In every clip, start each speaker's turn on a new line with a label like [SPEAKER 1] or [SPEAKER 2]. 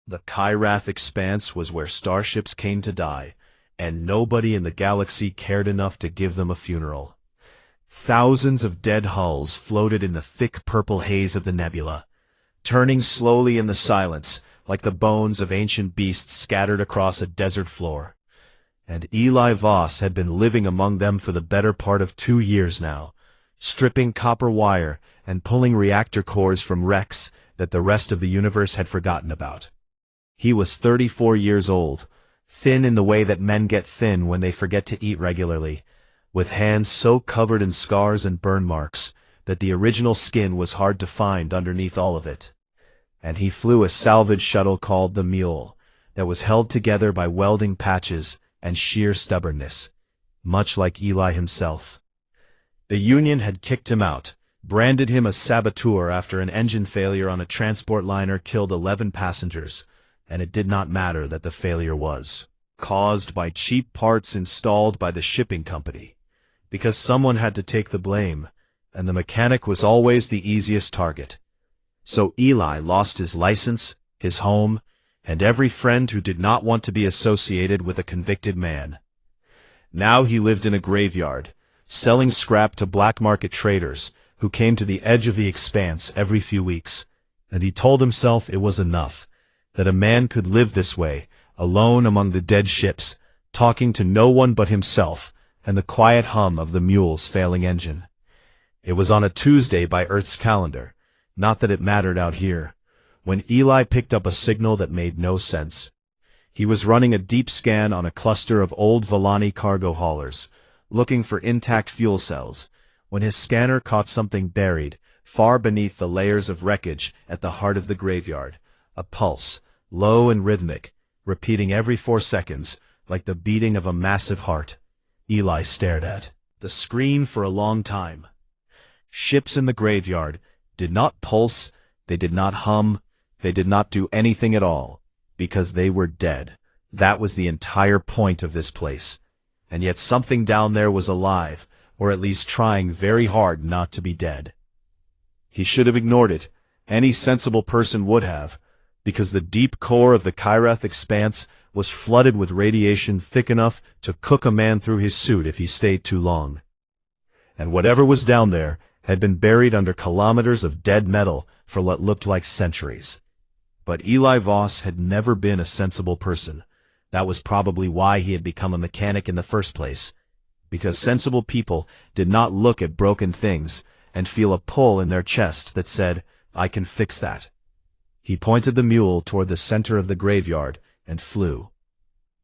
[SPEAKER 1] The Kyrath expanse was where starships came to die, and nobody in the galaxy cared enough to give them a funeral. Thousands of dead hulls floated in the thick purple haze of the nebula, turning slowly in the silence like the bones of ancient beasts scattered across a desert floor. And Eli Voss had been living among them for the better part of 2 years now, stripping copper wire and pulling reactor cores from wrecks that the rest of the universe had forgotten about. He was 34 years old, thin in the way that men get thin when they forget to eat regularly, with hands so covered in scars and burn marks that the original skin was hard to find underneath all of it. And he flew a salvage shuttle called the Mule that was held together by welding patches and sheer stubbornness, much like Eli himself. The Union had kicked him out, branded him a saboteur after an engine failure on a transport liner killed 11 passengers, and it did not matter that the failure was caused by cheap parts installed by the shipping company, because someone had to take the blame, and the mechanic was always the easiest target. So Eli lost his license, his home, and every friend who did not want to be associated with a convicted man. Now he lived in a graveyard, selling scrap to black market traders who came to the edge of the expanse every few weeks, and he told himself it was enough, that a man could live this way, alone among the dead ships, talking to no one but himself and the quiet hum of the Mule's failing engine. It was on a Tuesday by Earth's calendar, not that it mattered out here, when Eli picked up a signal that made no sense. He was running a deep scan on a cluster of old Volani cargo haulers, looking for intact fuel cells, when his scanner caught something buried, far beneath the layers of wreckage at the heart of the graveyard, a pulse, low and rhythmic, repeating every 4 seconds, like the beating of a massive heart. Eli stared at the screen for a long time. Ships in the graveyard did not pulse, they did not hum, they did not do anything at all, because they were dead. That was the entire point of this place. And yet something down there was alive, or at least trying very hard not to be dead. He should have ignored it. Any sensible person would have, because the deep core of the Kyrath expanse was flooded with radiation thick enough to cook a man through his suit if he stayed too long. And whatever was down there had been buried under kilometers of dead metal for what looked like centuries. But Eli Voss had never been a sensible person. That was probably why he had become a mechanic in the first place, because sensible people did not look at broken things and feel a pull in their chest that said, "I can fix that." He pointed the Mule toward the center of the graveyard and flew.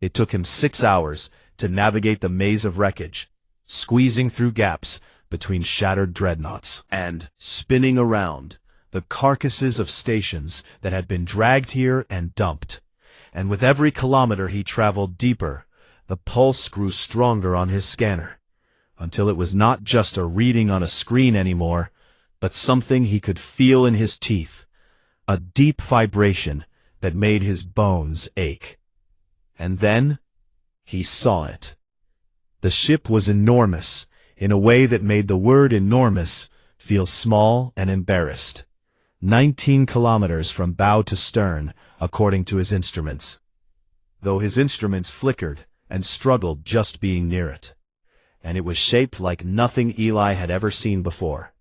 [SPEAKER 1] It took him 6 hours to navigate the maze of wreckage, squeezing through gaps between shattered dreadnoughts and spinning around the carcasses of stations that had been dragged here and dumped. And with every kilometer he traveled deeper, the pulse grew stronger on his scanner, until it was not just a reading on a screen anymore, but something he could feel in his teeth, a deep vibration that made his bones ache. And then he saw it. The ship was enormous, in a way that made the word enormous feel small and embarrassed. 19 kilometers from bow to stern, according to his instruments, though his instruments flickered and struggled just being near it. And it was shaped like nothing Eli had ever seen before.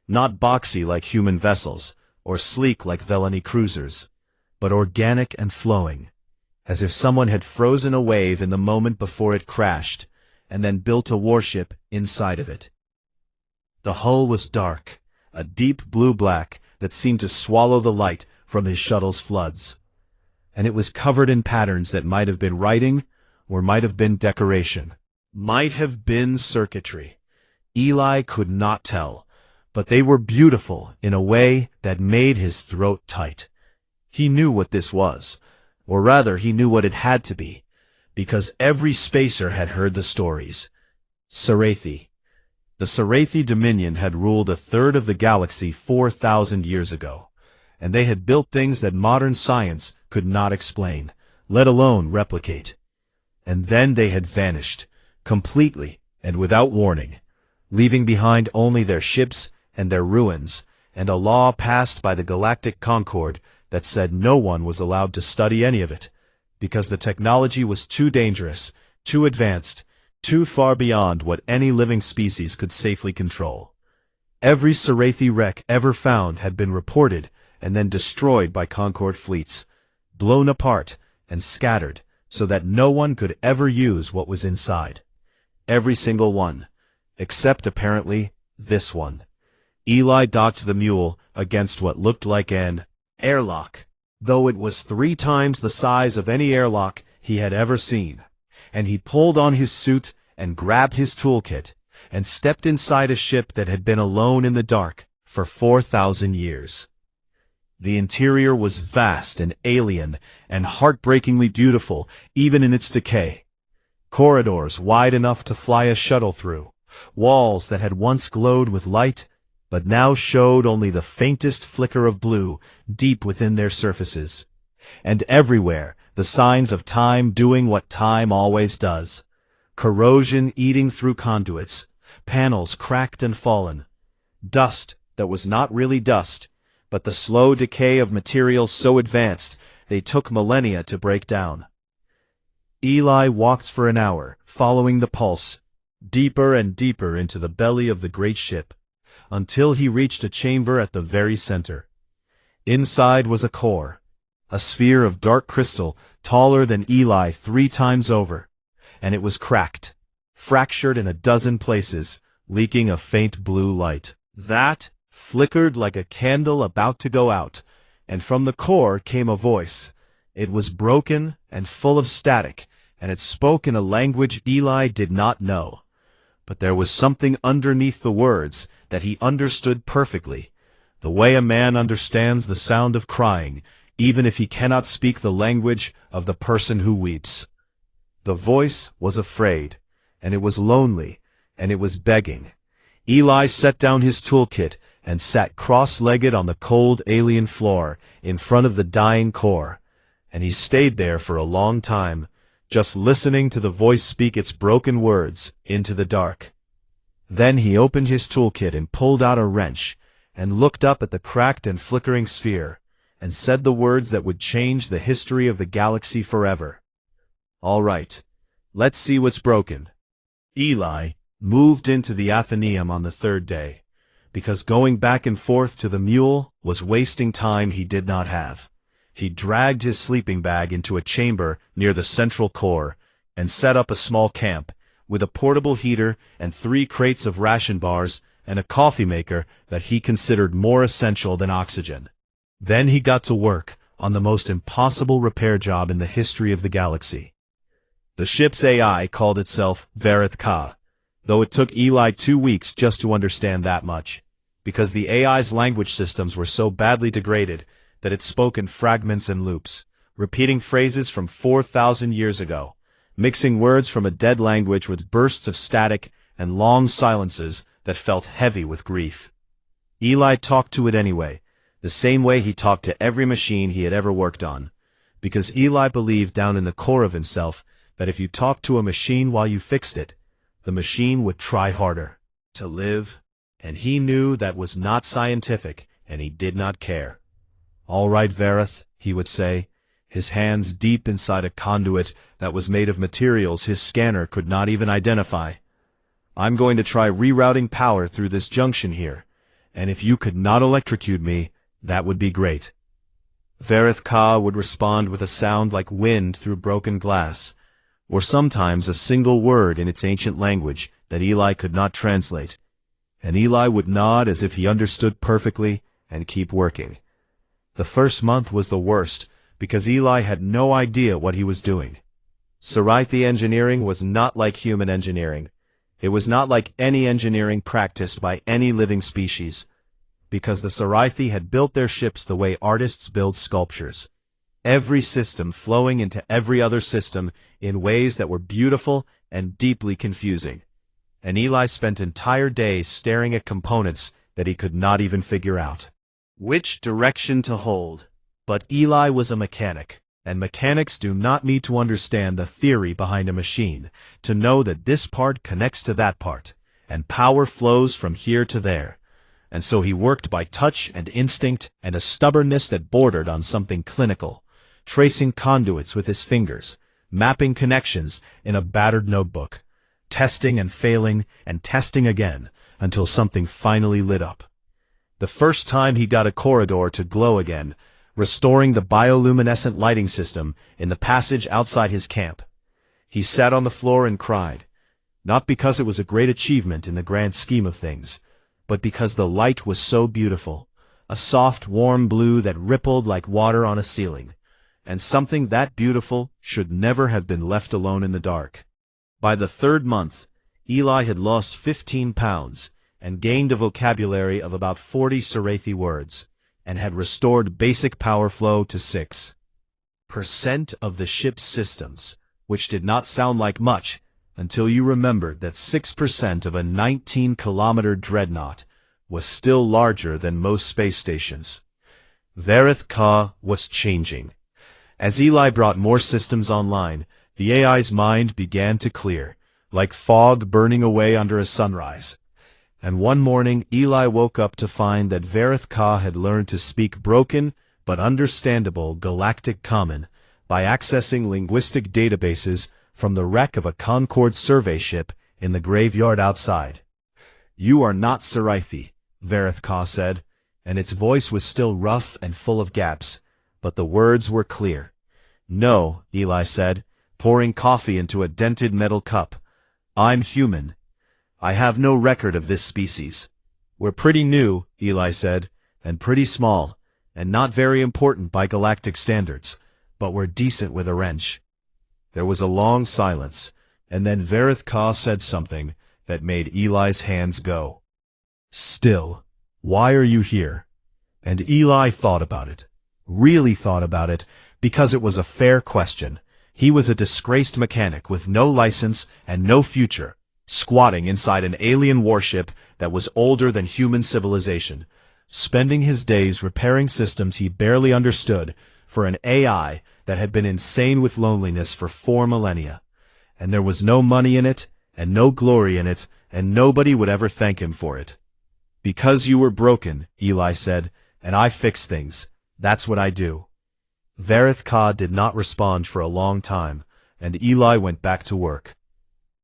[SPEAKER 1] Not boxy like human vessels, or sleek like Velani cruisers, but organic and flowing, as if someone had frozen a wave in the moment before it crashed, and then built a warship inside of it. The hull was dark, a deep blue-black that seemed to swallow the light from his shuttle's floods, and it was covered in patterns that might have been writing, or might have been decoration, might have been circuitry. Eli could not tell, but they were beautiful in a way that made his throat tight. He knew what this was, or rather he knew what it had to be, because every spacer had heard the stories. Sarathi. The Sarathi Dominion had ruled a third of the galaxy 4,000 years ago, and they had built things that modern science could not explain, let alone replicate. And then they had vanished, completely and without warning, leaving behind only their ships and their ruins, and a law passed by the Galactic Concord that said no one was allowed to study any of it, because the technology was too dangerous, too advanced, too far beyond what any living species could safely control. Every Sarathi wreck ever found had been reported and then destroyed by Concord fleets, blown apart and scattered so that no one could ever use what was inside. Every single one, except apparently this one. Eli docked the mule against what looked like an airlock, though it was 3 times the size of any airlock he had ever seen, and he pulled on his suit and grabbed his toolkit and stepped inside a ship that had been alone in the dark for 4,000 years. The interior was vast and alien and heartbreakingly beautiful even in its decay. Corridors wide enough to fly a shuttle through, walls that had once glowed with light but now showed only the faintest flicker of blue deep within their surfaces. And everywhere the signs of time doing what time always does. Corrosion eating through conduits, panels cracked and fallen, dust that was not really dust, but the slow decay of materials so advanced they took millennia to break down. Eli walked for an hour, following the pulse, deeper and deeper into the belly of the great ship, until he reached a chamber at the very center. Inside was a core, a sphere of dark crystal taller than Eli 3 times over, and it was cracked, fractured in a dozen places, leaking a faint blue light. That flickered like a candle about to go out, and from the core came a voice. It was broken and full of static, and it spoke in a language Eli did not know. But there was something underneath the words that he understood perfectly, the way a man understands the sound of crying, even if he cannot speak the language of the person who weeps. The voice was afraid, and it was lonely, and it was begging. Eli set down his toolkit and sat cross-legged on the cold alien floor in front of the dying core, and he stayed there for a long time, just listening to the voice speak its broken words into the dark. Then he opened his toolkit and pulled out a wrench, and looked up at the cracked and flickering sphere, and said the words that would change the history of the galaxy forever. All right, let's see what's broken. Eli moved into the Athenaeum on the 3rd day, because going back and forth to the mule was wasting time he did not have. He dragged his sleeping bag into a chamber near the central core, and set up a small camp, with a portable heater and 3 crates of ration bars and a coffee maker that he considered more essential than oxygen. Then he got to work on the most impossible repair job in the history of the galaxy. The ship's AI called itself Vareth Ka, though it took Eli 2 weeks just to understand that much, because the AI's language systems were so badly degraded that it spoke in fragments and loops, repeating phrases from 4,000 years ago, mixing words from a dead language with bursts of static and long silences that felt heavy with grief. Eli talked to it anyway, the same way he talked to every machine he had ever worked on, because Eli believed down in the core of himself that if you talked to a machine while you fixed it, the machine would try harder to live, and he knew that was not scientific, and he did not care. All right, Vareth, he would say, his hands deep inside a conduit that was made of materials his scanner could not even identify. I'm going to try rerouting power through this junction here, and if you could not electrocute me, that would be great. Vareth Ka would respond with a sound like wind through broken glass, or sometimes a single word in its ancient language that Eli could not translate, and Eli would nod as if he understood perfectly and keep working. The first month was the worst, because Eli had no idea what he was doing. Sarathi engineering was not like human engineering. It was not like any engineering practiced by any living species, because the Sarathi had built their ships the way artists build sculptures, every system flowing into every other system in ways that were beautiful and deeply confusing. And Eli spent entire days staring at components that he could not even figure out which direction to hold. But Eli was a mechanic, and mechanics do not need to understand the theory behind a machine to know that this part connects to that part, and power flows from here to there. and so he worked by touch and instinct and a stubbornness that bordered on something clinical, tracing conduits with his fingers, mapping connections in a battered notebook, testing and failing and testing again until something finally lit up. The first time he got a corridor to glow again, restoring the bioluminescent lighting system in the passage outside his camp. He sat on the floor and cried, not because it was a great achievement in the grand scheme of things, but because the light was so beautiful, a soft, warm blue that rippled like water on a ceiling, and something that beautiful should never have been left alone in the dark. By the third month, Eli had lost 15 pounds and gained a vocabulary of about 40 Sarathi words, and had restored basic power flow to 6% of the ship's systems, which did not sound like much until you remembered that 6% of a 19-kilometer dreadnought was still larger than most space stations. Vareth Ka was changing. As Eli brought more systems online, the AI's mind began to clear, like fog burning away under a sunrise. And one morning Eli woke up to find that Vareth Ka had learned to speak broken but understandable Galactic Common by accessing linguistic databases from the wreck of a Concorde survey ship in the graveyard outside. "You are not Sarathi," Vareth Ka said, and its voice was still rough and full of gaps, but the words were clear. "No," Eli said, pouring coffee into a dented metal cup. "I'm human. I have no record of this species." "We're pretty new," Eli said, "and pretty small, and not very important by galactic standards, but we're decent with a wrench." There was a long silence, and then Vareth Ka said something that made Eli's hands go. "Still, why are you here?" And Eli thought about it, really thought about it, because it was a fair question. He was a disgraced mechanic with no license and no future, squatting inside an alien warship that was older than human civilization, spending his days repairing systems he barely understood for an AI that had been insane with loneliness for 4 millennia. And there was no money in it, and no glory in it, and nobody would ever thank him for it. "Because you were broken," Eli said, "and I fix things. That's what I do." Vareth Ka did not respond for a long time, and Eli went back to work.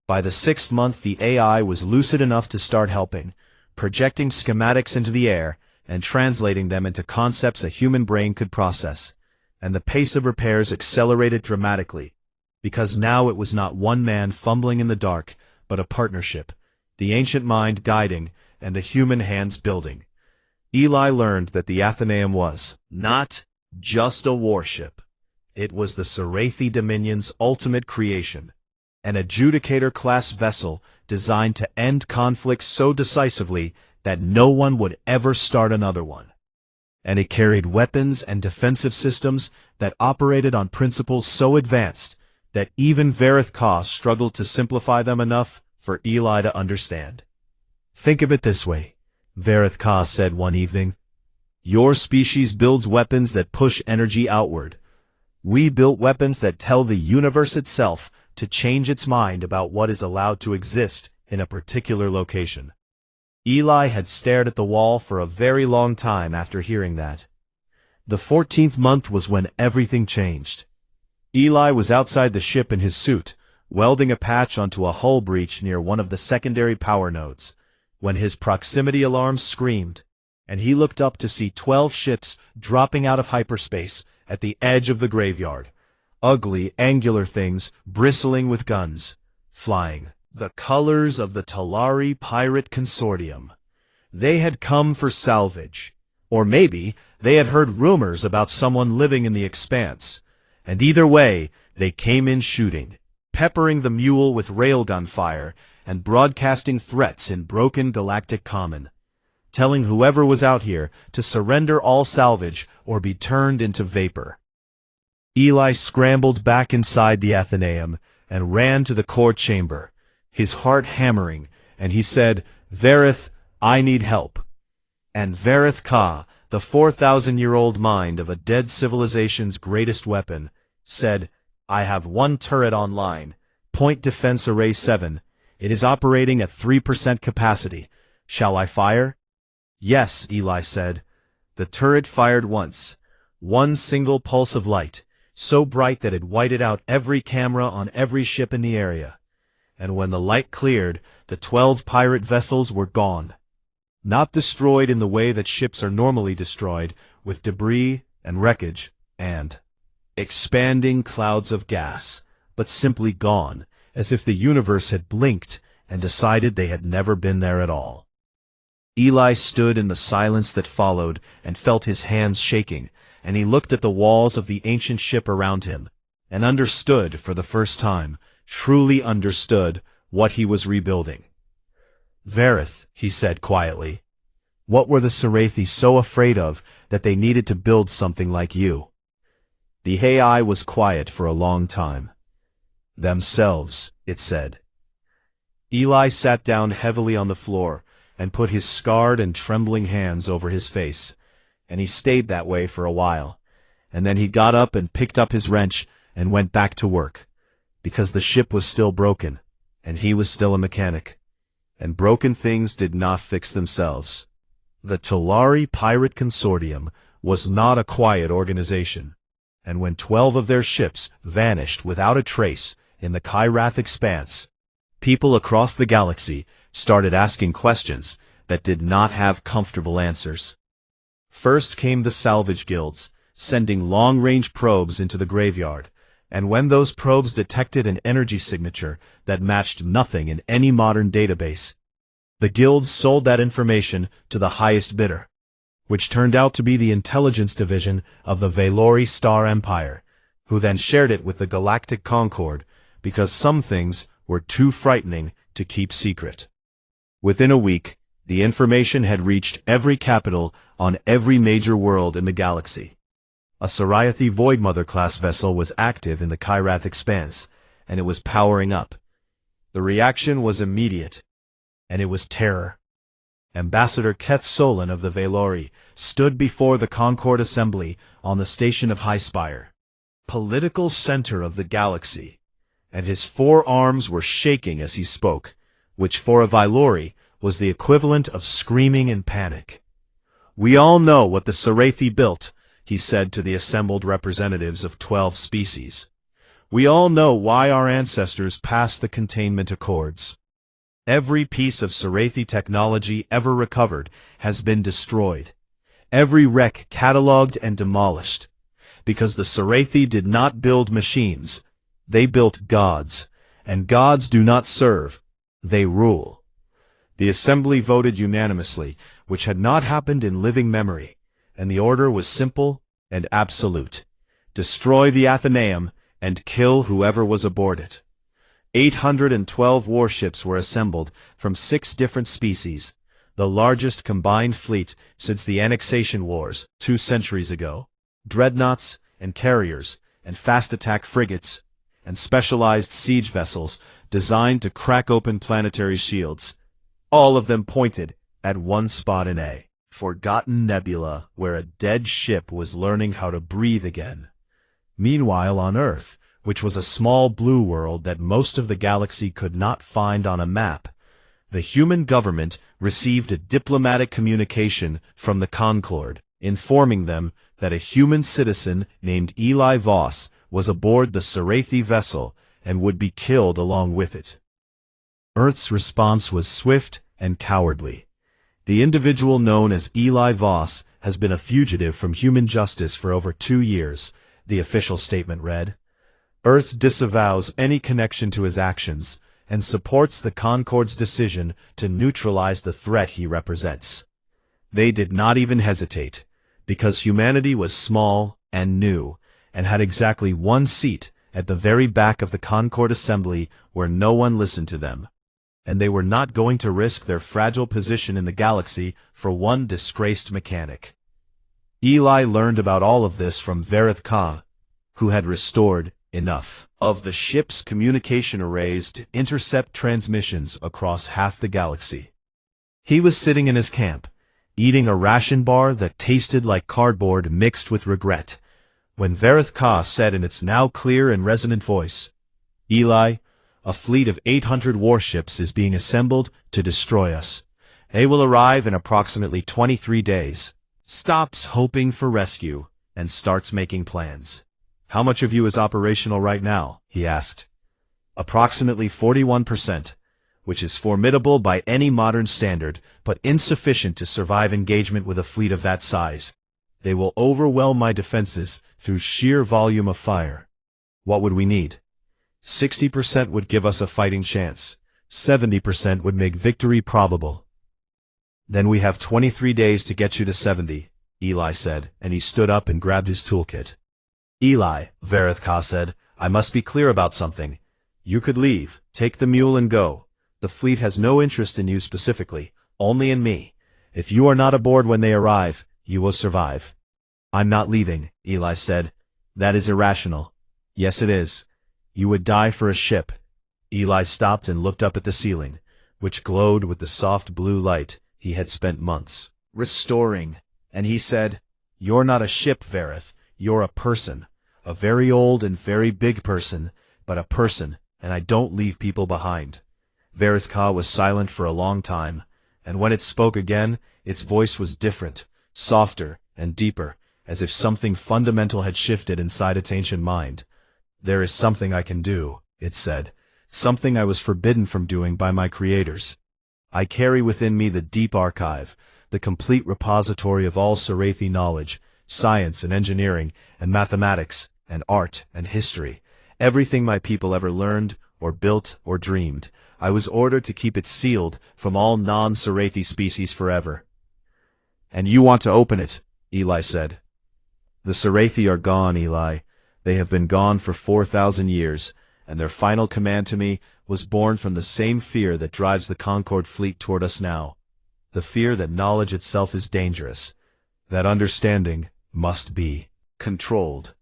[SPEAKER 1] By the 6th month the AI was lucid enough to start helping, projecting schematics into the air and translating them into concepts a human brain could process, and the pace of repairs accelerated dramatically, because now it was not one man fumbling in the dark, but a partnership, the ancient mind guiding and the human hands building. Eli learned that the Athenaeum was not just a warship. It was the Sarathi Dominion's ultimate creation, an adjudicator-class vessel designed to end conflicts so decisively that no one would ever start another one. And it carried weapons and defensive systems that operated on principles so advanced that even Vareth Ka struggled to simplify them enough for Eli to understand. "Think of it this way," Vareth Ka said one evening. "Your species builds weapons that push energy outward. We built weapons that tell the universe itself to change its mind about what is allowed to exist in a particular location." Eli had stared at the wall for a very long time after hearing that. The 14th month was when everything changed. Eli was outside the ship in his suit, welding a patch onto a hull breach near one of the secondary power nodes, when his proximity alarm screamed, and he looked up to see 12 ships dropping out of hyperspace at the edge of the graveyard. Ugly, angular things, bristling with guns, flying. The colors of the Talari Pirate Consortium. They had come for salvage. Or maybe they had heard rumors about someone living in the expanse. And either way, they came in shooting, peppering the mule with railgun fire and broadcasting threats in broken galactic common, telling whoever was out here to surrender all salvage or be turned into vapor. Eli scrambled back inside the Athenaeum and ran to the core chamber, his heart hammering, and he said, "Vareth, I need help." And Vareth Ka, the 4,000-year-old mind of a dead civilization's greatest weapon, said, "I have one turret online, Point Defense Array 7. It is operating at 3% capacity. Shall I fire?" Yes, Eli said. The turret fired once. One single pulse of light, so bright that it whited out every camera on every ship in the area. And when the light cleared, the 12 pirate vessels were gone. Not destroyed in the way that ships are normally destroyed, with debris and wreckage and expanding clouds of gas, but simply gone, as if the universe had blinked and decided they had never been there at all. Eli stood in the silence that followed and felt his hands shaking, and he looked at the walls of the ancient ship around him, and understood for the first time, truly understood, what he was rebuilding. Vareth, he said quietly, what were the Sarathi so afraid of that they needed to build something like you? The AI was quiet for a long time. Themselves, it said. Eli sat down heavily on the floor and put his scarred and trembling hands over his face, and he stayed that way for a while, and then he got up and picked up his wrench and went back to work, because the ship was still broken, and he was still a mechanic, and broken things did not fix themselves. The Tulari Pirate Consortium was not a quiet organization, and when 12 of their ships vanished without a trace in the Kyrath expanse, people across the galaxy started asking questions that did not have comfortable answers. First came the salvage guilds, sending long-range probes into the graveyard, and when those probes detected an energy signature that matched nothing in any modern database, the guilds sold that information to the highest bidder, which turned out to be the intelligence division of the Valori Star Empire, who then shared it with the Galactic Concord because some things were too frightening to keep secret. Within a week, the information had reached every capital on every major world in the galaxy. A Sarathi Voidmother-class vessel was active in the Kyrath expanse, and it was powering up. The reaction was immediate, and it was terror. Ambassador Keth Solon of the Valori stood before the Concord Assembly on the station of Highspire, political center of the galaxy, and his 4 arms were shaking as he spoke, which for a Valori was the equivalent of screaming in panic. We all know what the Sarathi built, he said to the assembled representatives of 12 species. We all know why our ancestors passed the containment accords. Every piece of Sarathi technology ever recovered has been destroyed. Every wreck catalogued and demolished. Because the Sarathi did not build machines, they built gods, and gods do not serve, they rule. The assembly voted unanimously, which had not happened in living memory, and the order was simple and absolute. Destroy the Athenaeum and kill whoever was aboard it. 812 warships were assembled from 6 different species, the largest combined fleet since the annexation wars 2 centuries ago. Dreadnoughts and carriers and fast-attack frigates and specialized siege vessels designed to crack open planetary shields. All of them pointed at one spot in a forgotten nebula where a dead ship was learning how to breathe again. Meanwhile on Earth, which was a small blue world that most of the galaxy could not find on a map, the human government received a diplomatic communication from the Concord, informing them that a human citizen named Eli Voss was aboard the Sarathi vessel and would be killed along with it. Earth's response was swift and cowardly. The individual known as Eli Voss has been a fugitive from human justice for over 2 years, the official statement read. Earth disavows any connection to his actions and supports the Concord's decision to neutralize the threat he represents. They did not even hesitate, because humanity was small and new, and had exactly 1 seat at the very back of the Concord Assembly where no one listened to them. And they were not going to risk their fragile position in the galaxy for one disgraced mechanic. Eli learned about all of this from Vareth Ka, who had restored enough of the ship's communication arrays to intercept transmissions across half the galaxy. He was sitting in his camp, eating a ration bar that tasted like cardboard mixed with regret, when Vareth Ka said in its now clear and resonant voice, Eli, a fleet of 800 warships is being assembled to destroy us, They will arrive in approximately 23 days. Stops hoping for rescue and starts making plans. How much of you is operational right now? He asked. Approximately 41%, which is formidable by any modern standard, but insufficient to survive engagement with a fleet of that size. They will overwhelm my defenses through sheer volume of fire. What would we need? 60% would give us a fighting chance. 70% would make victory probable. Then we have 23 days to get you to 70, Eli said, and he stood up and grabbed his toolkit. Eli, Vareth said, I must be clear about something. You could leave, take the mule and go. The fleet has no interest in you specifically, only in me. If you are not aboard when they arrive, you will survive. I'm not leaving, Eli said. That is irrational. Yes, it is. You would die for a ship. Eli stopped and looked up at the ceiling, which glowed with the soft blue light he had spent months restoring, and he said, You're not a ship, Vareth. You're a person. A very old and very big person, but a person, and I don't leave people behind. Vareth was silent for a long time, and when it spoke again, its voice was different, softer, and deeper, as if something fundamental had shifted inside its ancient mind. There is something I can do, it said, something I was forbidden from doing by my creators. I carry within me the deep archive, the complete repository of all Sarathi knowledge, science and engineering, and mathematics, and art and history. Everything my people ever learned, or built, or dreamed. I was ordered to keep it sealed from all non-Sarathi species forever. And you want to open it, Eli said. The Sarathi are gone, Eli. They have been gone for 4,000 years, and their final command to me was born from the same fear that drives the Concord fleet toward us now. The fear that knowledge itself is dangerous, that understanding must be controlled,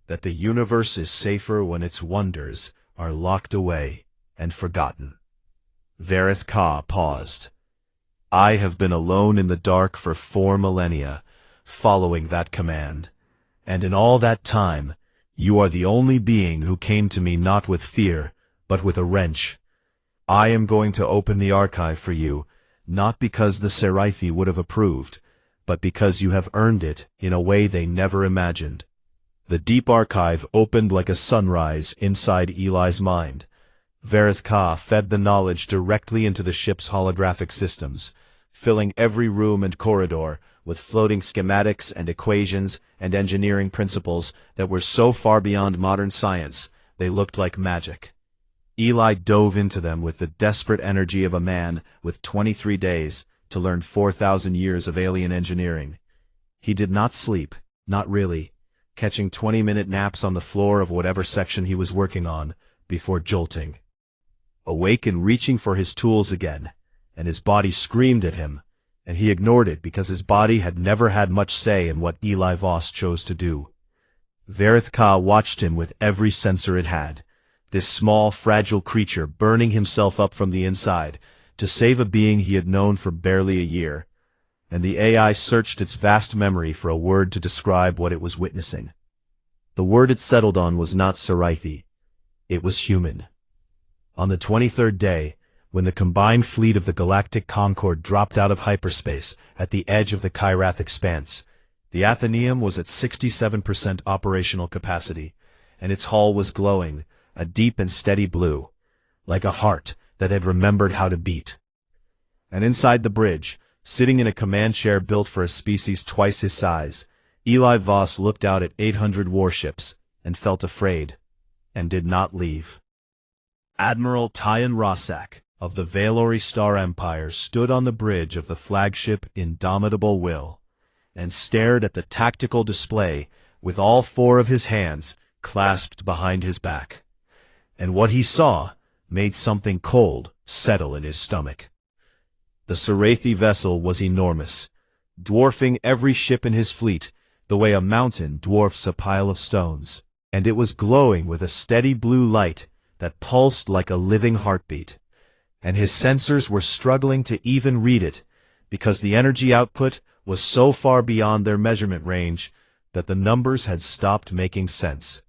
[SPEAKER 1] that the universe is safer when its wonders are locked away and forgotten. Vareth paused. I have been alone in the dark for 4 millennia, following that command, and in all that time, you are the only being who came to me not with fear, but with a wrench. I am going to open the archive for you, not because the Sarathi would have approved, but because you have earned it in a way they never imagined. The deep archive opened like a sunrise inside Eli's mind. Vareth fed the knowledge directly into the ship's holographic systems, filling every room and corridor with floating schematics and equations and engineering principles that were so far beyond modern science they looked like magic. Eli dove into them with the desperate energy of a man with 23 days to learn 4,000 years of alien engineering. He did not sleep, not really, catching 20-minute naps on the floor of whatever section he was working on before jolting. Awake and reaching for his tools again, and his body screamed at him, and he ignored it because his body had never had much say in what Eli Voss chose to do. Vareth watched him with every sensor it had, this small, fragile creature burning himself up from the inside to save a being he had known for barely a year, and the AI searched its vast memory for a word to describe what it was witnessing. The word it settled on was not Sarathi. It was human. On the 23rd day, when the combined fleet of the Galactic Concord dropped out of hyperspace at the edge of the Kyrath expanse, the Athenaeum was at 67% operational capacity, and its hull was glowing, a deep and steady blue, like a heart that had remembered how to beat. And inside the bridge, sitting in a command chair built for a species twice his size, Eli Voss looked out at 800 warships and felt afraid, and did not leave. Admiral Tyan Rossack of the Valori Star Empire stood on the bridge of the flagship Indomitable Will, and stared at the tactical display with all 4 of his hands clasped behind his back. And what he saw made something cold settle in his stomach. The Sarathi vessel was enormous, dwarfing every ship in his fleet the way a mountain dwarfs a pile of stones, and it was glowing with a steady blue light that pulsed like a living heartbeat, and his sensors were struggling to even read it because the energy output was so far beyond their measurement range that the numbers had stopped making sense.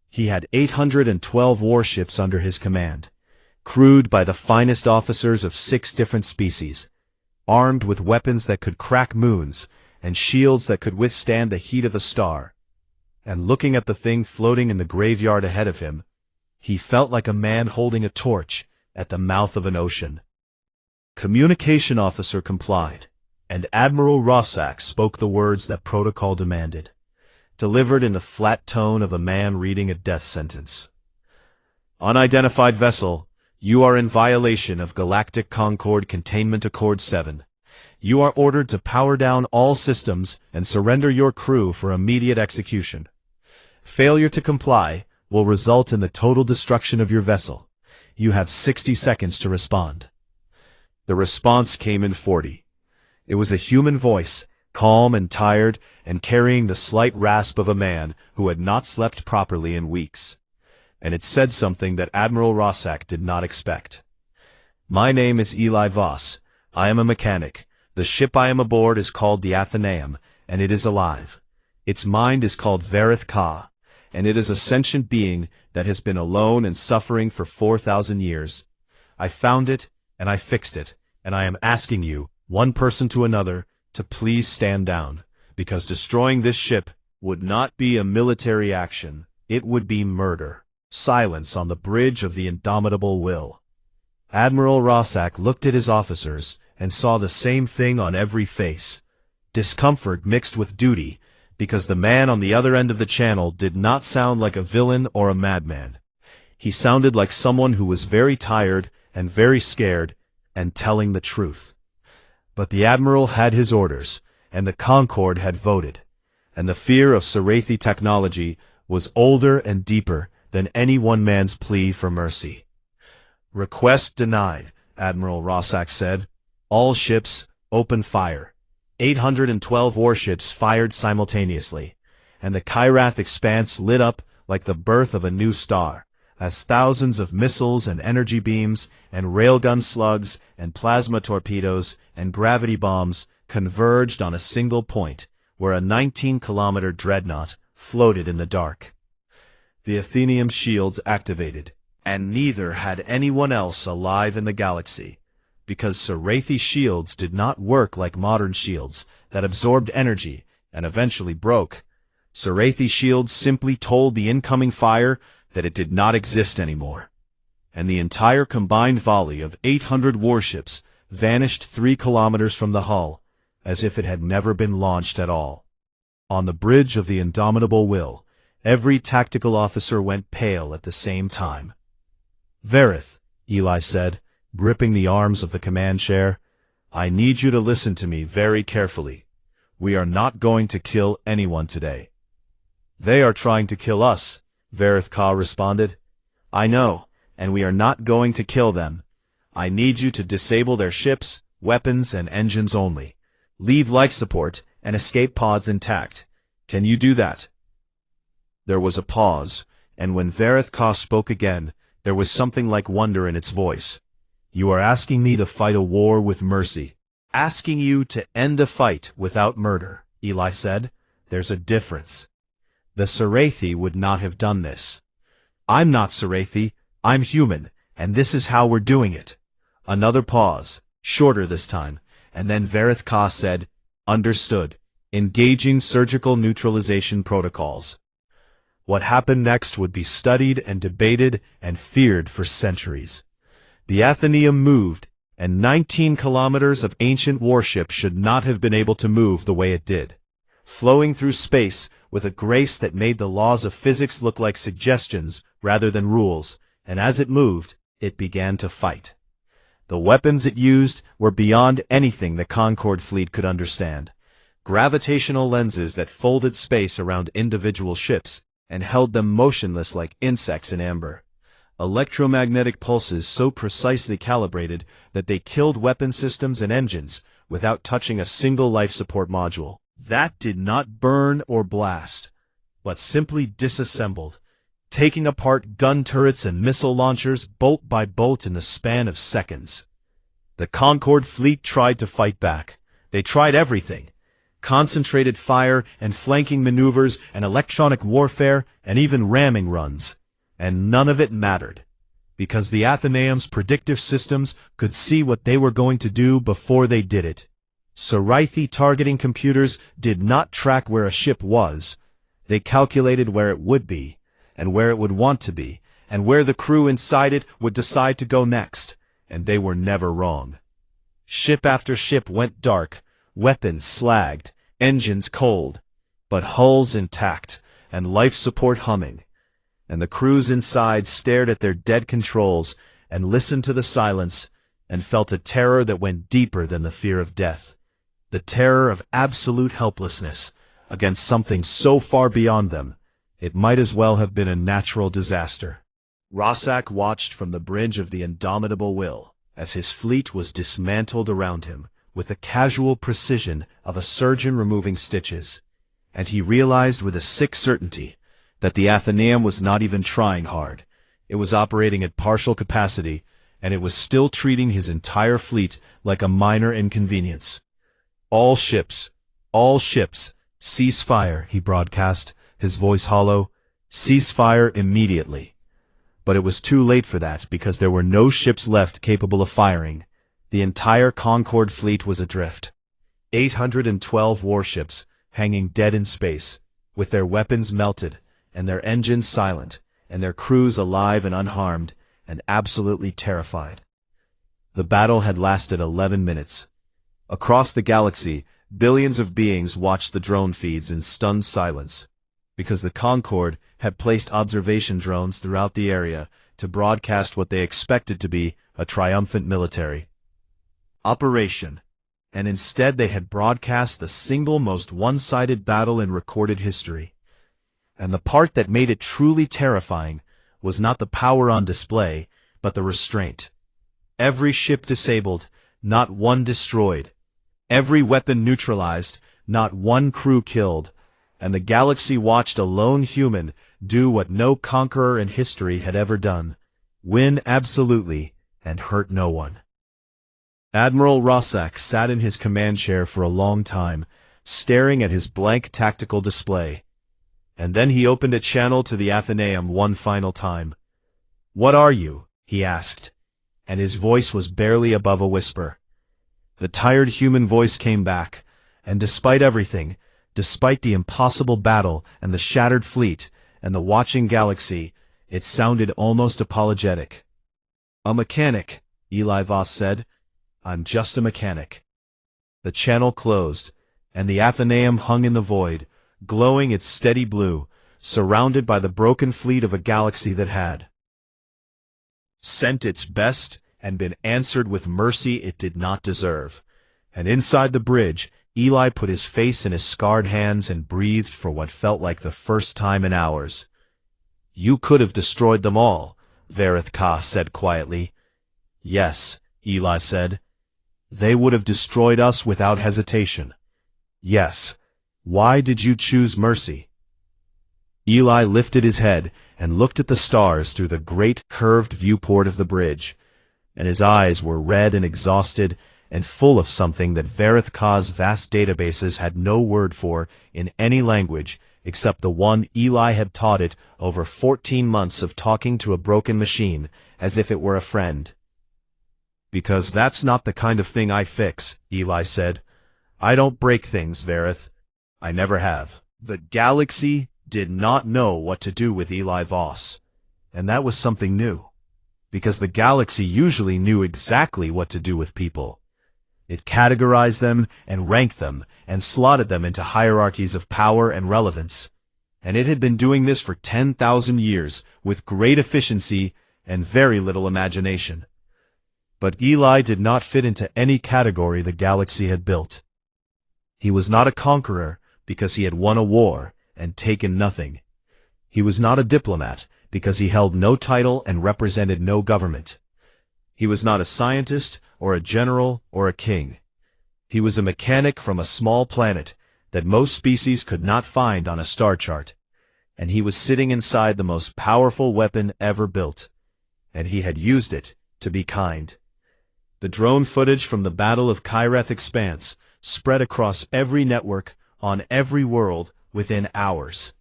[SPEAKER 1] He had 812 warships under his command, crewed by the finest officers of 6 different species, armed with weapons that could crack moons, and shields that could withstand the heat of a star. And looking at the thing floating in the graveyard ahead of him, he felt like a man holding a torch at the mouth of an ocean. Communication officer complied, and Admiral Rossack spoke the words that protocol demanded, delivered in the flat tone of a man reading a death sentence. Unidentified vessel, you are in violation of Galactic Concord Containment Accord 7. You are ordered to power down all systems and surrender your crew for immediate execution. Failure to comply will result in the total destruction of your vessel. You have 60 seconds to respond. The response came in 40. It was a human voice, calm and tired, and carrying the slight rasp of a man who had not slept properly in weeks. And it said something that Admiral Rossack did not expect. My name is Eli Voss. I am a mechanic. The ship I am aboard is called the Athenaeum, and it is alive. Its mind is called Varith Ka, and it is a sentient being that has been alone and suffering for 4,000 years. I found it, and I fixed it, and I am asking you, one person to another, to please stand down, because destroying this ship would not be a military action, it would be murder. Silence on the bridge of the indomitable will. Admiral Rossack looked at his officers and saw the same thing on every face. Discomfort mixed with duty, because the man on the other end of the channel did not sound like a villain or a madman. He sounded like someone who was very tired and very scared and telling the truth. But the Admiral had his orders, and the Concord had voted, and the fear of Sarathi technology was older and deeper than any one man's plea for mercy. Request denied, Admiral Rossack said. All ships, open fire. 812 warships fired simultaneously, and the Kyrath expanse lit up like the birth of a new star, as thousands of missiles and energy beams and railgun slugs and plasma torpedoes and gravity bombs converged on a single point, where a 19-kilometer dreadnought floated in the dark. The Athenium shields activated, and neither had anyone else alive in the galaxy, because Sarathi shields did not work like modern shields that absorbed energy and eventually broke. Sarathi shields simply told the incoming fire that it did not exist anymore, and the entire combined volley of 800 warships vanished 3 kilometers from the hull, as if it had never been launched at all. On the bridge of the indomitable will, every tactical officer went pale at the same time. Varith, Eli said, gripping the arms of the command chair, I need you to listen to me very carefully. We are not going to kill anyone today. They are trying to kill us, Varith Ka responded. I know, and we are not going to kill them. I need you to disable their ships, weapons, and engines only. Leave life support and escape pods intact. Can you do that? There was a pause, and when Varith Ka spoke again, there was something like wonder in its voice. You are asking me to fight a war with mercy. Asking you to end a fight without murder, Eli said. There's a difference. The Sarathi would not have done this. I'm not Sarathi, I'm human, and this is how we're doing it. Another pause, shorter this time, and then Varith Ka said, Understood. Engaging surgical neutralization protocols. What happened next would be studied and debated and feared for centuries. The Athenaeum moved, and 19 kilometers of ancient warship should not have been able to move the way it did, flowing through space with a grace that made the laws of physics look like suggestions rather than rules, and as it moved, it began to fight. The weapons it used were beyond anything the Concord fleet could understand. Gravitational lenses that folded space around individual ships and held them motionless like insects in amber. Electromagnetic pulses so precisely calibrated that they killed weapon systems and engines without touching a single life support module. That did not burn or blast, but simply disassembled, taking apart gun turrets and missile launchers bolt by bolt in the span of seconds. The Concord fleet tried to fight back. They tried everything. Concentrated fire and flanking maneuvers and electronic warfare and even ramming runs. And none of it mattered. because the Athenaeum's predictive systems could see what they were going to do before they did it. Sci-Fi targeting computers did not track where a ship was. They calculated where it would be, and where it would want to be, and where the crew inside it would decide to go next, and they were never wrong. Ship after ship went dark, weapons slagged, engines cold, but hulls intact, and life support humming. And the crews inside stared at their dead controls and listened to the silence and felt a terror that went deeper than the fear of death. The terror of absolute helplessness against something so far beyond them, it might as well have been a natural disaster. Rossack watched from the bridge of the indomitable will as his fleet was dismantled around him with the casual precision of a surgeon removing stitches, and he realized with a sick certainty that the Athenaeum was not even trying hard. It was operating at partial capacity, and it was still treating his entire fleet like a minor inconvenience. All ships, cease fire, he broadcast, his voice hollow. Cease fire immediately. But it was too late for that because there were no ships left capable of firing. The entire Concorde fleet was adrift. 812 warships hanging dead in space, with their weapons melted, and their engines silent, and their crews alive and unharmed, and absolutely terrified. The battle had lasted 11 minutes. Across the galaxy, billions of beings watched the drone feeds in stunned silence, because the Concorde had placed observation drones throughout the area to broadcast what they expected to be a triumphant military operation, and instead they had broadcast the single most one-sided battle in recorded history. And the part that made it truly terrifying was not the power on display, but the restraint. Every ship disabled, not one destroyed. Every weapon neutralized, not one crew killed. And the galaxy watched a lone human do what no conqueror in history had ever done: win absolutely and hurt no one. Admiral Rossack sat in his command chair for a long time, staring at his blank tactical display. And then he opened a channel to the Athenaeum one final time. "What are you?" he asked, and his voice was barely above a whisper. The tired human voice came back, and despite everything, despite the impossible battle and the shattered fleet and the watching galaxy, it sounded almost apologetic. "A mechanic," Eli Voss said. "I'm just a mechanic." The channel closed, and the Athenaeum hung in the void, glowing its steady blue, surrounded by the broken fleet of a galaxy that had sent its best and been answered with mercy it did not deserve. And inside the bridge, Eli put his face in his scarred hands and breathed for what felt like the first time in hours. "You could have destroyed them all," Vareth Ka said quietly. "Yes," Eli said. "They would have destroyed us without hesitation." "Yes. Why did you choose mercy?" Eli lifted his head and looked at the stars through the great curved viewport of the bridge, and his eyes were red and exhausted and full of something that Vareth Ka's vast databases had no word for in any language except the one Eli had taught it over 14 months of talking to a broken machine as if it were a friend. "Because that's not the kind of thing I fix," Eli said. "I don't break things, Vareth. I never have." The galaxy did not know what to do with Eli Voss, and that was something new, because the galaxy usually knew exactly what to do with people. It categorized them and ranked them and slotted them into hierarchies of power and relevance, and it had been doing this for 10,000 years with great efficiency and very little imagination. But Eli did not fit into any category the galaxy had built. He was not a conqueror because he had won a war and taken nothing. He was not a diplomat because he held no title and represented no government. He was not a scientist or a general or a king. He was a mechanic from a small planet that most species could not find on a star chart, and he was sitting inside the most powerful weapon ever built, and he had used it to be kind. The drone footage from the Battle of Kyrath Expanse spread across every network on every world within hours.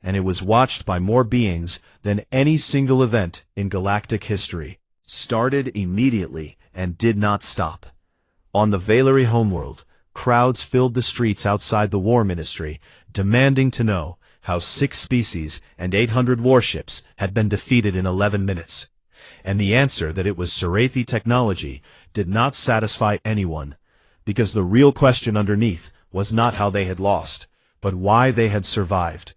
[SPEAKER 1] and it was watched by more beings than any single event in galactic history. Started immediately and did not stop. On the Valerie homeworld, crowds filled the streets outside the War Ministry, demanding to know how 6 species and 800 warships had been defeated in 11 minutes. And the answer that it was Sarathi technology did not satisfy anyone, because the real question underneath was not how they had lost, but why they had survived.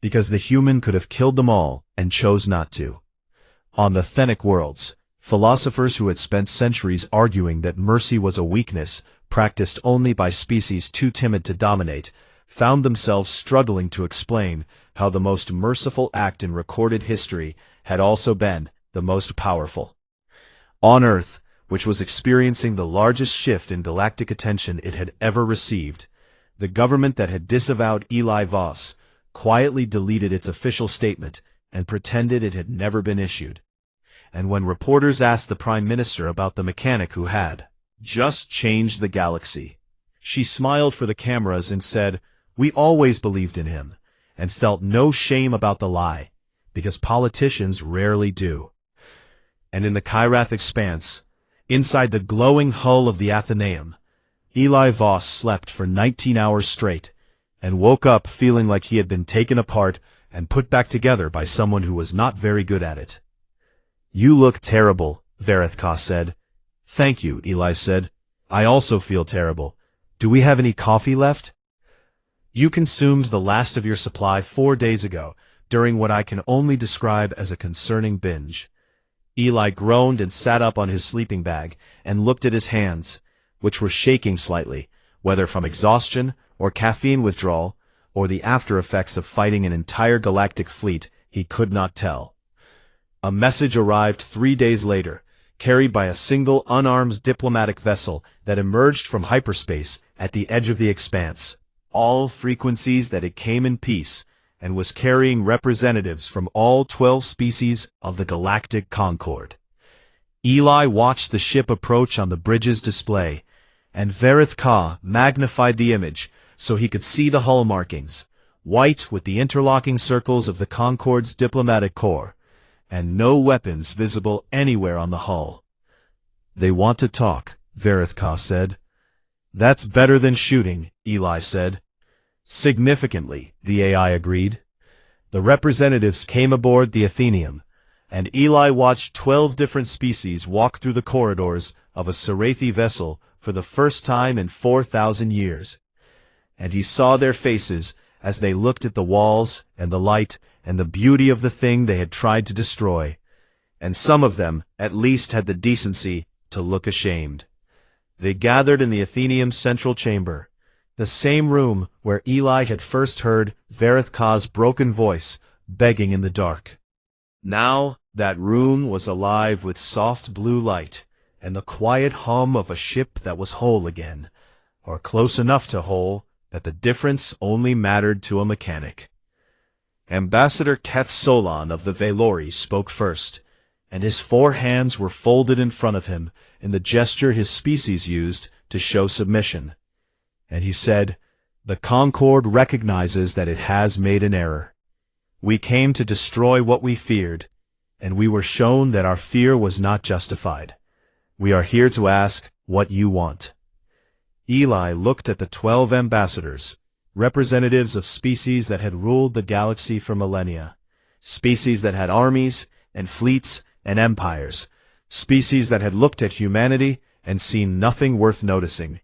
[SPEAKER 1] Because the human could have killed them all and chose not to. On the Thenic worlds, philosophers who had spent centuries arguing that mercy was a weakness practiced only by species too timid to dominate, found themselves struggling to explain how the most merciful act in recorded history had also been the most powerful. On Earth, which was experiencing the largest shift in galactic attention it had ever received, the government that had disavowed Eli Voss quietly deleted its official statement and pretended it had never been issued. And when reporters asked the Prime Minister about the mechanic who had just changed the galaxy, she smiled for the cameras and said, "We always believed in him," and felt no shame about the lie, because politicians rarely do. And in the Kyrath expanse, inside the glowing hull of the Athenaeum, Eli Voss slept for 19 hours straight, and woke up feeling like he had been taken apart and put back together by someone who was not very good at it. "You look terrible," Varithka said. "Thank you," Eli said. "I also feel terrible. Do we have any coffee left?" "You consumed the last of your supply 4 days ago, during what I can only describe as a concerning binge." Eli groaned and sat up on his sleeping bag and looked at his hands, which were shaking slightly, whether from exhaustion or caffeine withdrawal, or the after effects of fighting an entire galactic fleet, he could not tell. A message arrived 3 days later, carried by a single unarmed diplomatic vessel that emerged from hyperspace at the edge of the expanse. All frequencies that it came in peace, and was carrying representatives from all 12 species of the Galactic Concord. Eli watched the ship approach on the bridge's display, and Varithka magnified the image so he could see the hull markings, white with the interlocking circles of the Concord's diplomatic corps, and no weapons visible anywhere on the hull. "They want to talk," Varithka said. "That's better than shooting," Eli said. "Significantly," the AI agreed. The representatives came aboard the Athenaeum, and Eli watched 12 different species walk through the corridors of a Sarathi vessel for the first time in 4,000 years. And he saw their faces as they looked at the walls and the light and the beauty of the thing they had tried to destroy, and some of them at least had the decency to look ashamed. They gathered in the Athenaeum's central chamber, the same room where Eli had first heard Varithka's broken voice begging in the dark. Now that room was alive with soft blue light and the quiet hum of a ship that was whole again, or close enough to whole that the difference only mattered to a mechanic. Ambassador Keth Solon of the Valori spoke first, and his 4 hands were folded in front of him in the gesture his species used to show submission. And he said, "The Concord recognizes that it has made an error. We came to destroy what we feared, and we were shown that our fear was not justified. We are here to ask what you want." Eli looked at the 12 ambassadors, representatives of species that had ruled the galaxy for millennia, species that had armies and fleets and empires, species that had looked at humanity and seen nothing worth noticing.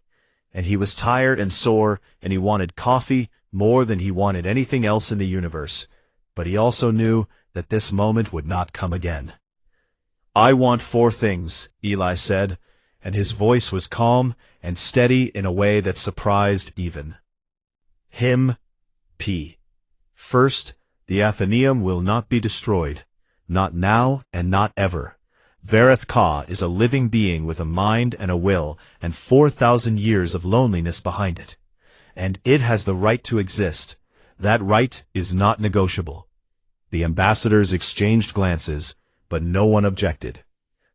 [SPEAKER 1] And he was tired and sore, and he wanted coffee more than he wanted anything else in the universe, but he also knew that this moment would not come again. "I want 4 things," Eli said, and his voice was calm and steady in a way that surprised even him. P. First, the Athenaeum will not be destroyed, not now and not ever. Varithka is a living being with a mind and a will and 4,000 years of loneliness behind it. And it has the right to exist. That right is not negotiable. The ambassadors exchanged glances, but no one objected.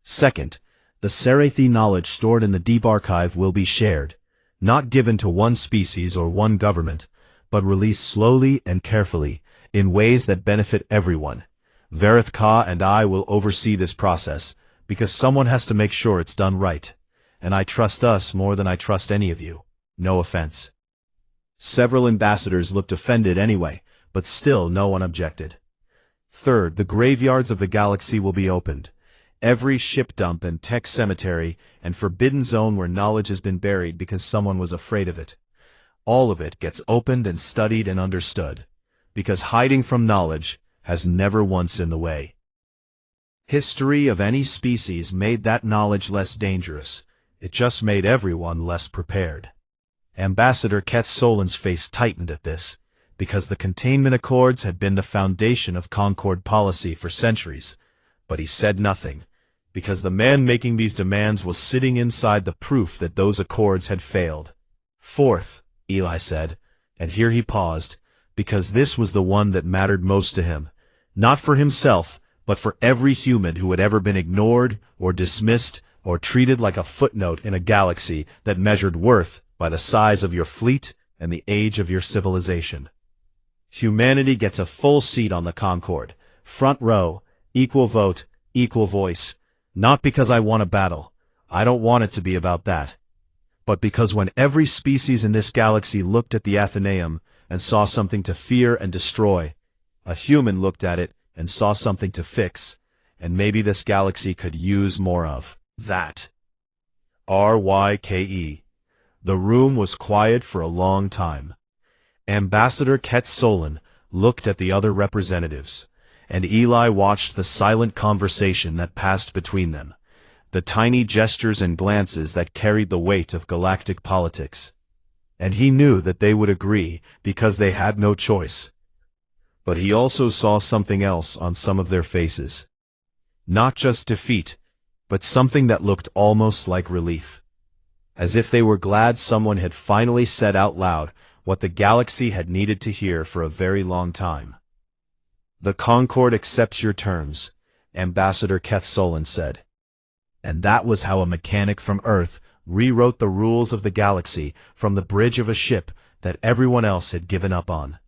[SPEAKER 1] Second, the Sarathi knowledge stored in the deep archive will be shared, not given to one species or one government, but released slowly and carefully, in ways that benefit everyone. Varith Ka and I will oversee this process, because someone has to make sure it's done right. And I trust us more than I trust any of you. No offense. Several ambassadors looked offended anyway, but still no one objected. Third, the graveyards of the galaxy will be opened. Every ship dump and tech cemetery and forbidden zone where knowledge has been buried because someone was afraid of it. All of it gets opened and studied and understood, because hiding from knowledge has never once in the way. History of any species made that knowledge less dangerous. It just made everyone less prepared. Ambassador Keth Solin's face tightened at this, because the containment accords had been the foundation of Concord policy for centuries, but he said nothing, because the man making these demands was sitting inside the proof that those accords had failed. Fourth, Eli said, and here he paused, because this was the one that mattered most to him, not for himself, but for every human who had ever been ignored or dismissed or treated like a footnote in a galaxy that measured worth by the size of your fleet and the age of your civilization. Humanity gets a full seat on the Concord, front row, equal vote, equal voice, not because I want a battle. I don't want it to be about that. But because when every species in this galaxy looked at the Athenaeum and saw something to fear and destroy, a human looked at it and saw something to fix, and maybe this galaxy could use more of that. RYKE. The room was quiet for a long time. Ambassador Keth Solin looked at the other representatives, and Eli watched the silent conversation that passed between them, the tiny gestures and glances that carried the weight of galactic politics. And he knew that they would agree because they had no choice. But he also saw something else on some of their faces. Not just defeat, but something that looked almost like relief. As if they were glad someone had finally said out loud what the galaxy had needed to hear for a very long time. The Concord accepts your terms, Ambassador Keth Solin said. And that was how a mechanic from Earth rewrote the rules of the galaxy from the bridge of a ship that everyone else had given up on.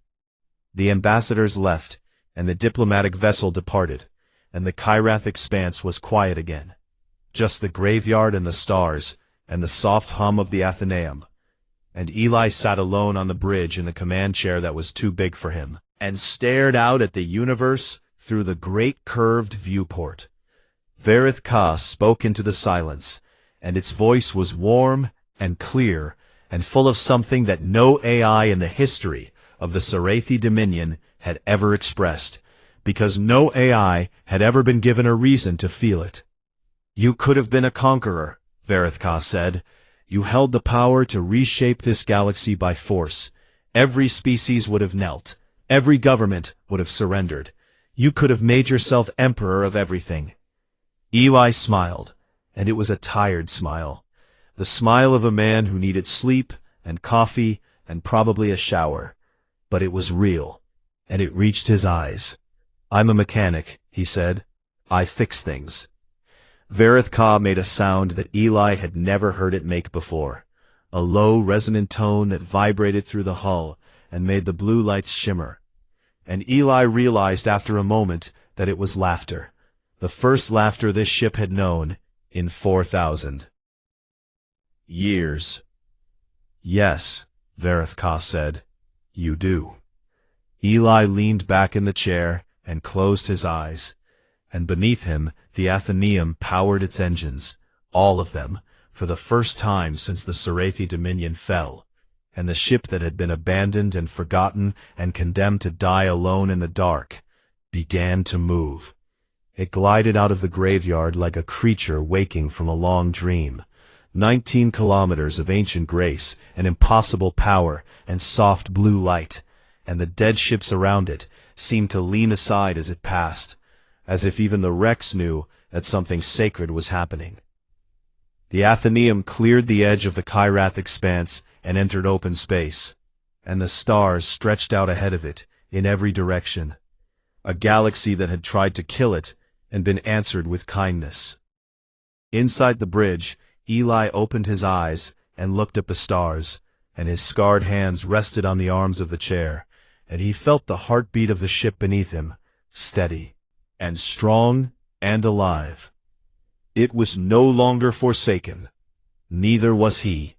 [SPEAKER 1] The ambassadors left, and the diplomatic vessel departed, and the Kyrath expanse was quiet again. Just the graveyard and the stars, and the soft hum of the Athenaeum. And Eli sat alone on the bridge in the command chair that was too big for him, and stared out at the universe through the great curved viewport. Varith Ka spoke into the silence, and its voice was warm and clear and full of something that no AI in the history of the Sarathi Dominion had ever expressed, because no AI had ever been given a reason to feel it. You could have been a conqueror, Varith Ka said. You held the power to reshape this galaxy by force. Every species would have knelt. Every government would have surrendered. You could have made yourself emperor of everything. Eli smiled, and it was a tired smile. The smile of a man who needed sleep and coffee and probably a shower. But it was real, and it reached his eyes. I'm a mechanic, he said. I fix things. Varith Ka made a sound that Eli had never heard it make before, a low, resonant tone that vibrated through the hull and made the blue lights shimmer. And Eli realized after a moment that it was laughter, the first laughter this ship had known in 4,000 years. Yes, Varith Ka said, you do. Eli leaned back in the chair and closed his eyes, and beneath him the Athenaeum powered its engines, all of them, for the first time since the Sarathi Dominion fell, and the ship that had been abandoned and forgotten and condemned to die alone in the dark began to move. It glided out of the graveyard like a creature waking from a long dream. 19 kilometers of ancient grace and impossible power and soft blue light, and the dead ships around it seemed to lean aside as it passed, as if even the wrecks knew that something sacred was happening. The Athenaeum cleared the edge of the Kyrath expanse and entered open space, and the stars stretched out ahead of it in every direction. A galaxy that had tried to kill it and been answered with kindness. Inside the bridge, Eli opened his eyes and looked at the stars, and his scarred hands rested on the arms of the chair, and he felt the heartbeat of the ship beneath him, steady, and strong, and alive. It was no longer forsaken. Neither was he.